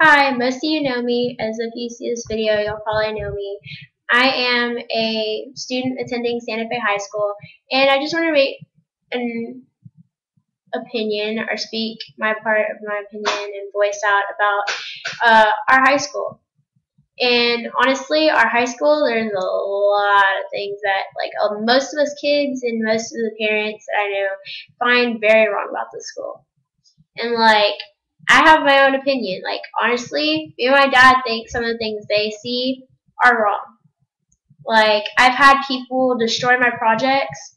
Hi, most of you know me, as if you see this video, you'll probably know me. I am a student attending Santa Fe High School, and I just want to make an opinion or speak my part of my opinion and voice out about our high school. And honestly, our high school, there's a lot of things that, most of us kids and most of the parents that I know find very wrong about the school. And I have my own opinion. Honestly, me and my dad think some of the things they see are wrong. I've had people destroy my projects,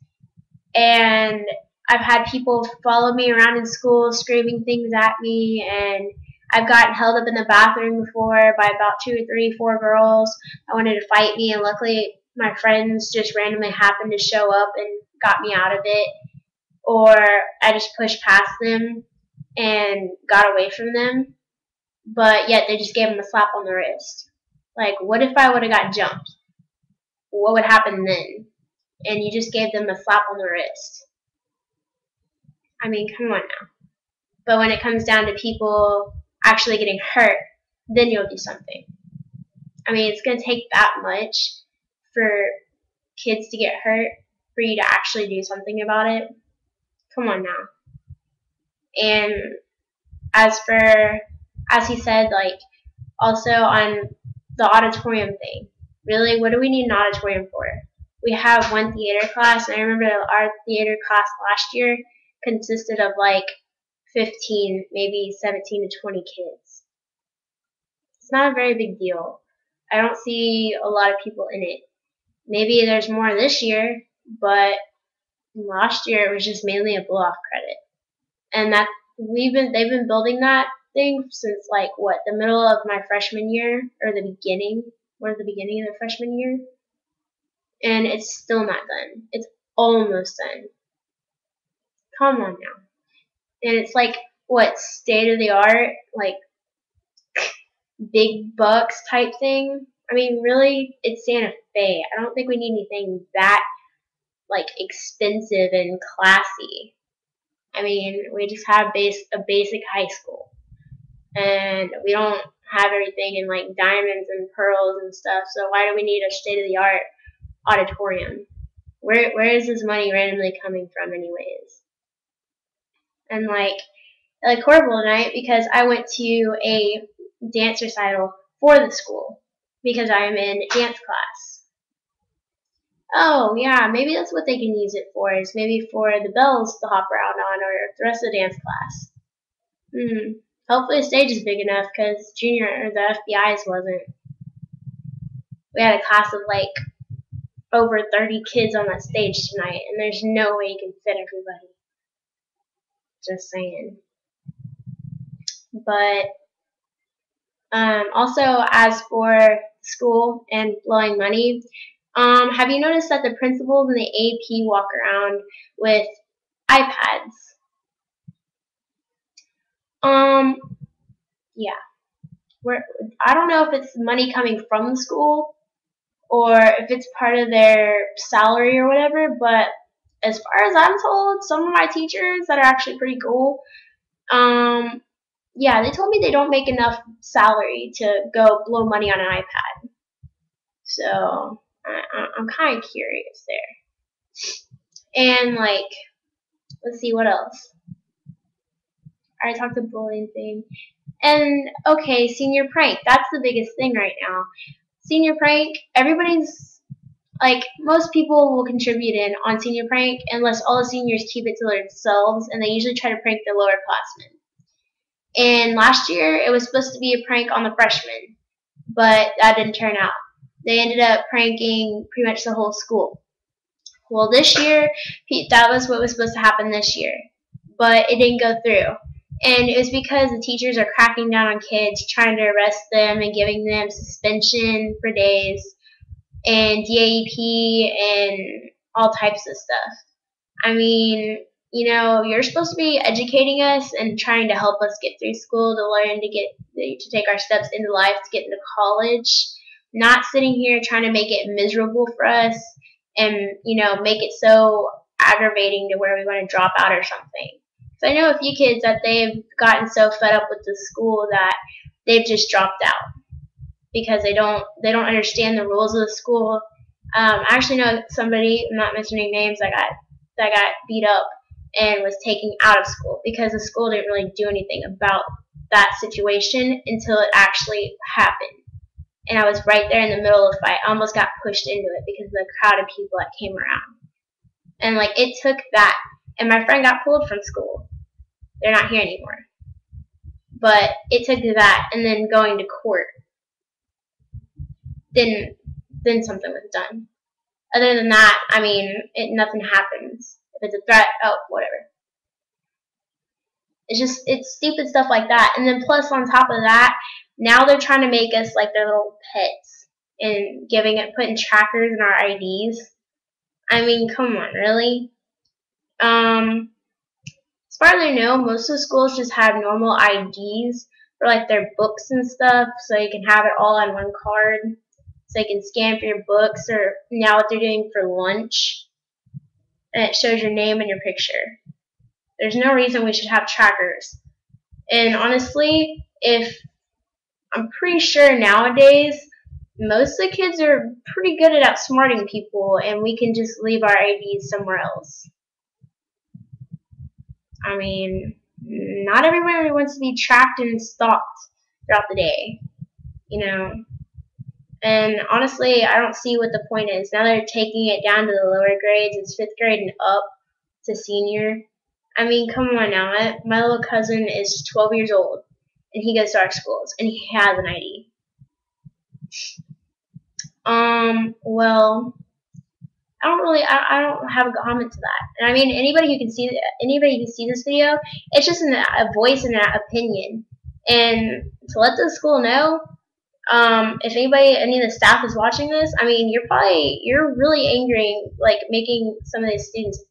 and I've had people follow me around in school screaming things at me, and I've gotten held up in the bathroom before by about 2 or 3, 4 girls that wanted to fight me, and luckily my friends just randomly happened to show up and got me out of it, or I just pushed past them and got away from them, but yet they just gave them a slap on the wrist. What if I would have got jumped? What would happen then? And you just gave them a slap on the wrist. I mean, come on now. But when it comes down to people actually getting hurt, then you'll do something. I mean, it's going to take that much for kids to get hurt for you to actually do something about it. Come on now. And as he said, also on the auditorium thing, really, what do we need an auditorium for? We have one theater class, and I remember our theater class last year consisted of 15, maybe 17 to 20 kids. It's not a very big deal. I don't see a lot of people in it. Maybe there's more this year, but last year it was just mainly a blow-off credit. And that they've been building that thing since the middle of my freshman year, or the beginning of the freshman year, and it's still not done. It's almost done. Come on now. And it's what, state of the art, big bucks type thing. I mean, really, it's Santa Fe. I don't think we need anything that expensive and classy. I mean, we just have a basic high school, and we don't have everything in diamonds and pearls and stuff. So why do we need a state-of-the-art auditorium? Where is this money randomly coming from, anyways? And horrible tonight, because I went to a dance recital for the school because I am in dance class. Oh, yeah, maybe that's what they can use it for, is maybe for the bells to hop around on, or the rest of the dance class. Hopefully the stage is big enough, because junior, or the FBI's wasn't. We had a class of over 30 kids on that stage tonight, and there's no way you can fit everybody. Just saying. But also, as for school and blowing money, have you noticed that the principals and the AP walk around with iPads? Yeah. I don't know if it's money coming from the school or if it's part of their salary or whatever, but as far as I'm told, some of my teachers that are actually pretty cool, yeah, they told me they don't make enough salary to go blow money on an iPad. So I'm kind of curious there. And let's see, what else? I already talked the bullying thing. And okay, senior prank. That's the biggest thing right now. Senior prank, everybody's most people will contribute in on senior prank unless all the seniors keep it to themselves, and they usually try to prank the lower classmen. And last year it was supposed to be a prank on the freshmen, but that didn't turn out. They ended up pranking pretty much the whole school. Well, this year, that was what was supposed to happen this year, but it didn't go through. And it was because the teachers are cracking down on kids, trying to arrest them and giving them suspension for days, and DAEP, and all types of stuff. I mean, you're supposed to be educating us and trying to help us get through school, to learn, to take our steps into life, to get into college, not sitting here trying to make it miserable for us and, make it so aggravating to where we want to drop out or something. So I know a few kids that they've gotten so fed up with the school that they've just dropped out because they don't understand the rules of the school. I actually know somebody, I'm not mentioning names, that got beat up and was taken out of school because the school didn't really do anything about that situation until it actually happened. And I was right there in the middle of the fight. I almost got pushed into it because of the crowd of people that came around. And like it took that, and my friend got pulled from school. They're not here anymore. But it took that, and then going to court. Then something was done. Other than that, I mean, nothing happens. If it's a threat, oh, whatever. It's stupid stuff like that. And then plus on top of that, now they're trying to make us like their little pets and putting trackers in our IDs. I mean, come on, really? As far as I know, most of the schools just have normal IDs for like their books and stuff, so you can have it all on one card. So you can scan for your books, or now what they're doing for lunch, and it shows your name and your picture. There's no reason we should have trackers. And honestly, I'm pretty sure nowadays most of the kids are pretty good at outsmarting people, and we can just leave our IDs somewhere else. I mean, not everybody wants to be tracked and stalked throughout the day, you know. And honestly, I don't see what the point is. Now they're taking it down to the lower grades. It's 5th grade and up to senior. I mean, come on now. My little cousin is 12 years old, and he goes to our schools, and he has an ID. Well, I don't have a comment to that. And I mean, anybody who can see this video, it's just a voice and an opinion. And to let the school know, if any of the staff is watching this, I mean, you're really angering, like making some of these students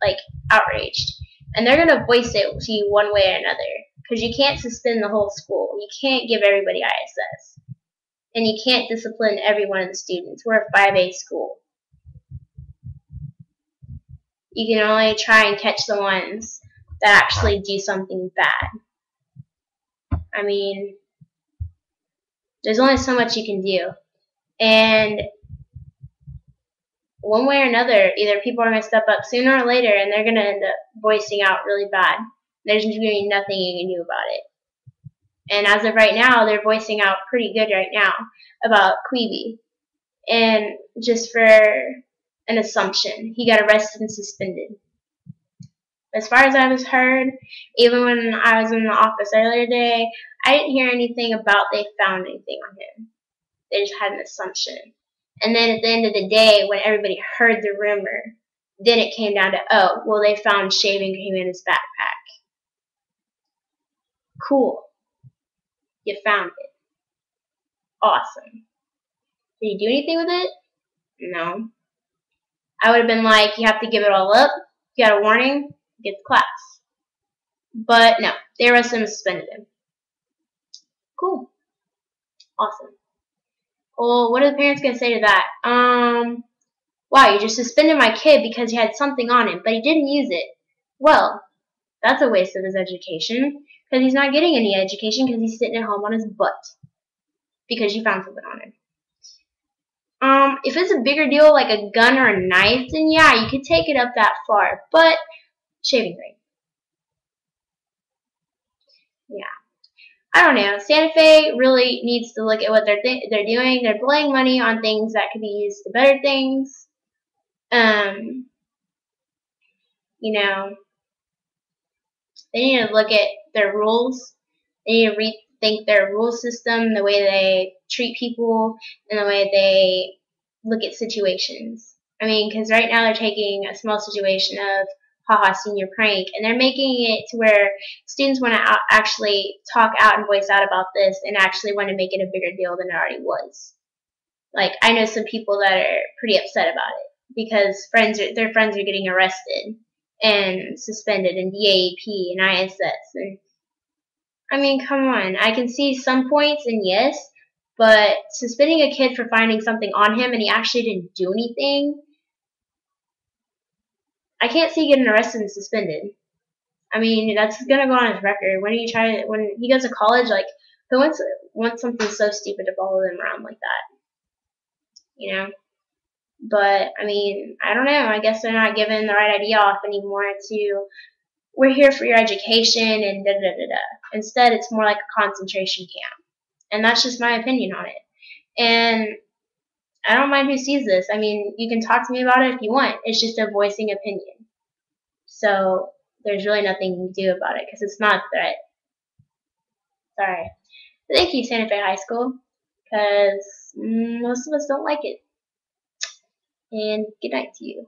like outraged, and they're gonna voice it to you one way or another. Because you can't suspend the whole school. You can't give everybody ISS, and you can't discipline every one of the students. We're a 5A school. You can only try and catch the ones that actually do something bad. I mean, there's only so much you can do. And one way or another, either people are going to step up sooner or later, and they're going to end up voicing out really bad. There's going to be nothing you can do about it. And as of right now, they're voicing out pretty good right now about Queeby. And just for an assumption, he got arrested and suspended. As far as I was heard, even when I was in the office earlier today, I didn't hear anything about they found anything on him. They just had an assumption. And then at the end of the day, when everybody heard the rumor, then it came down to, oh, well, they found shaving cream in his backpack. Cool. You found it. Awesome. Did you do anything with it? No. I would have been like, you have to give it all up. You got a warning, get the class. But no, they arrested him and suspended him. Cool. Awesome. Well, what are the parents going to say to that? Wow, you just suspended my kid because he had something on him, but he didn't use it. Well, that's a waste of his education, because he's not getting any education because he's sitting at home on his butt because you found something on him. If it's a bigger deal like a gun or a knife, then yeah, you could take it up that far, but shaving cream. Yeah. I don't know. Santa Fe really needs to look at what they're doing. They're blowing money on things that could be used to better things. You know, they need to look at their rules. They need to rethink their rule system, the way they treat people, and the way they look at situations. I mean, because right now they're taking a small situation of haha senior prank, and they're making it to where students want to actually talk out and voice out about this and actually want to make it a bigger deal than it already was. Like, I know some people that are pretty upset about it because their friends are getting arrested and suspended and DAEP and ISS. And I mean, come on. I can see some points, and yes, but suspending a kid for finding something on him and he actually didn't do anything, I can't see getting arrested and suspended. I mean, that's gonna go on his record. When he goes to college, like who wants something so stupid to follow them around like that, you know? But I mean, I don't know. I guess they're not giving the right idea off anymore to we're here for your education and da da da da. Instead, it's more like a concentration camp, and that's just my opinion on it. And I don't mind who sees this. I mean, you can talk to me about it if you want. It's just a voicing opinion. So there's really nothing you can do about it because it's not a threat. Sorry. But thank you, Santa Fe High School, because most of us don't like it. And good night to you.